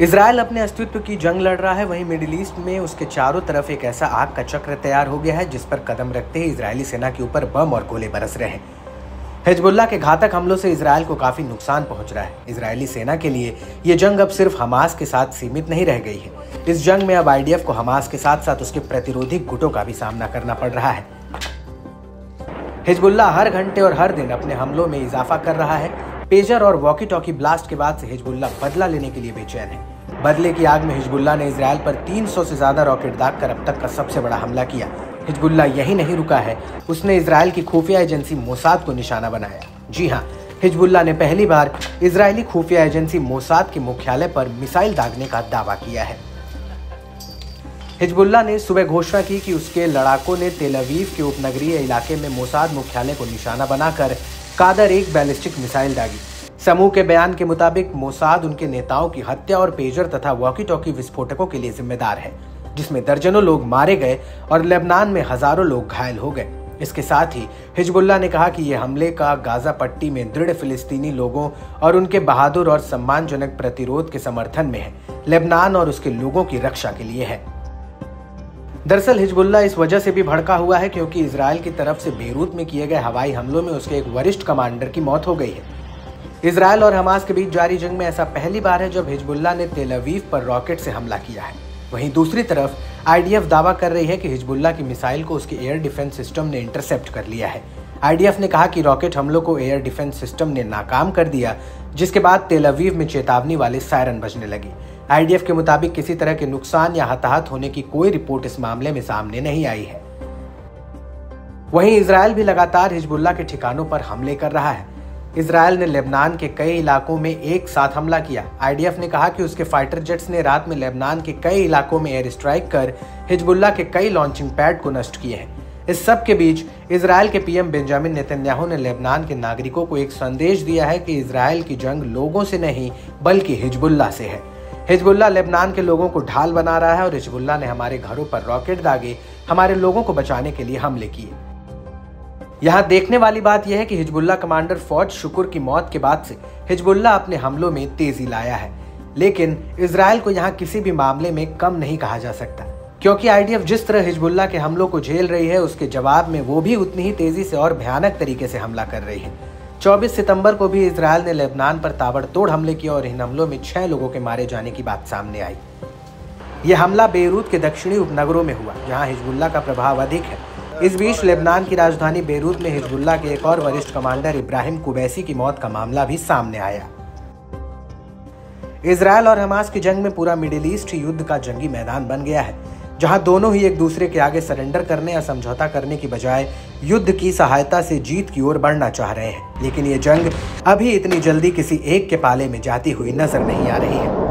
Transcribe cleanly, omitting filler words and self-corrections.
Israel अपने अस्तित्व की जंग लड़ रहा है, वहीं मिडिल ईस्ट में उसके चारों तरफ एक ऐसा आग का चक्र तैयार हो गया है जिस पर कदम रखते ही इजरायली सेना के ऊपर बम और गोले बरस रहे हैं। हिजबुल्लाह के घातक हमलों से इजराइल को काफी नुकसान पहुंच रहा है। इजरायली सेना के लिए ये जंग अब सिर्फ हमास के साथ सीमित नहीं रह गई है। इस जंग में अब आईडीएफ को हमास के साथ साथ उसके प्रतिरोधी गुटों का भी सामना करना पड़ रहा है। हिजबुल्लाह हर घंटे और हर दिन अपने हमलों में इजाफा कर रहा है। पेजर और वॉकी टॉकी ब्लास्ट के बाद से हिजबुल्लाह बदला लेने के लिए बेचैन है। बदले की आग में हिजबुल्लाह ने इजराइल पर 300 से ज्यादा रॉकेट दागकर अब तक का सबसे बड़ा हमला किया। हिजबुल्लाह यही नहीं रुका है, उसने इजराइल की खुफिया एजेंसी मोसाद को निशाना बनाया। जी हाँ, हिजबुल्लाह ने पहली बार इजरायली खुफिया एजेंसी मोसाद के मुख्यालय पर मिसाइल दागने का दावा किया है। हिजबुल्लाह ने सुबह घोषणा की कि उसके लड़ाकों ने तेल अवीव के उपनगरीय इलाके में मोसाद मुख्यालय को निशाना बनाकर कादर एक बैलिस्टिक मिसाइल दागी। समूह के बयान के मुताबिक मोसाद उनके नेताओं की हत्या और पेजर तथा वॉकी टॉकी विस्फोटकों के लिए जिम्मेदार है, जिसमें दर्जनों लोग मारे गए और लेबनान में हजारों लोग घायल हो गए। इसके साथ ही हिजबुल्लाह ने कहा कि यह हमले का गाजा पट्टी में दृढ़ फिलिस्तीनी लोगों और उनके बहादुर और सम्मानजनक प्रतिरोध के समर्थन में है, लेबनान और उसके लोगों की रक्षा के लिए है। दरअसल हिजबुल्लाह इस वजह से भी भड़का हुआ है क्योंकि इजराइल की तरफ से बेरूत में किए गए हवाई हमलों में उसके एक वरिष्ठ कमांडर की मौत हो गई है। इजराइल और हमास के बीच जारी जंग में ऐसा पहली बार है जब हिजबुल्लाह ने तेल अवीव पर रॉकेट से हमला किया है। वहीं दूसरी तरफ आईडीएफ दावा कर रही है कि हिजबुल्लाह की मिसाइल को उसके एयर डिफेंस सिस्टम ने इंटरसेप्ट कर लिया है। आईडीएफ ने कहा कि रॉकेट हमलों को एयर डिफेंस सिस्टम ने नाकाम कर दिया, जिसके बाद तेल अवीव में चेतावनी वाले सायरन बजने लगी। आईडीएफ के मुताबिक किसी तरह के नुकसान या हताहत होने की कोई रिपोर्ट इस मामले में सामने नहीं आई है। वहीं इजराइल भी लगातार हिजबुल्लाह के ठिकानों पर हमले कर रहा है। इजराइल ने लेबनान के कई इलाकों में एक साथ हमला किया। आईडीएफ ने कहा कि उसके फाइटर जेट्स ने रात में लेबनान के कई इलाकों में एयर स्ट्राइक कर हिजबुल्लाह के कई लॉन्चिंग पैड को नष्ट किए हैं। इस सब के बीच इजराइल के पीएम बेंजामिन नेतन्याहू ने लेबनान के नागरिकों को एक संदेश दिया है कि इजराइल की जंग लोगों से नहीं बल्कि हिजबुल्लाह से है। हिजबुल्लाह लेबनान के लोगों को ढाल बना रहा है और हिजबुल्लाह ने हमारे घरों पर रॉकेट दागे, हमारे लोगों को बचाने के लिए हमले किए। यहाँ देखने वाली बात यह है कि हिजबुल्लाह कमांडर फौज शुक्र की मौत के बाद से हिजबुल्लाह अपने हमलों में तेजी लाया है, लेकिन इजराइल को यहाँ किसी भी मामले में कम नहीं कहा जा सकता, क्योंकि आईडीएफ जिस तरह हिजबुल्लाह के हमलों को झेल रही है उसके जवाब में वो भी उतनी ही तेजी से और भयानक तरीके से हमला कर रही है। 24 सितंबर को भी इजराइल ने लेबनान पर ताबड़तोड़ हमले किए और इन हमलों में 6 लोगों के मारे जाने की बात सामने आई। यह हमला बेरूत के दक्षिणी उपनगरों में हुआ, जहाँ हिजबुल्लाह का प्रभाव अधिक है। इस बीच लेबनान की राजधानी बेरूत में हिजबुल्लाह के एक और वरिष्ठ कमांडर इब्राहिम कुबैसी की मौत का मामला भी सामने आया। इजराइल और हमास की जंग में पूरा मिडिल ईस्ट युद्ध का जंगी मैदान बन गया है, जहां दोनों ही एक दूसरे के आगे सरेंडर करने या समझौता करने की बजाय युद्ध की सहायता से जीत की ओर बढ़ना चाह रहे हैं। लेकिन ये जंग अभी इतनी जल्दी किसी एक के पाले में जाती हुई नजर नहीं आ रही है।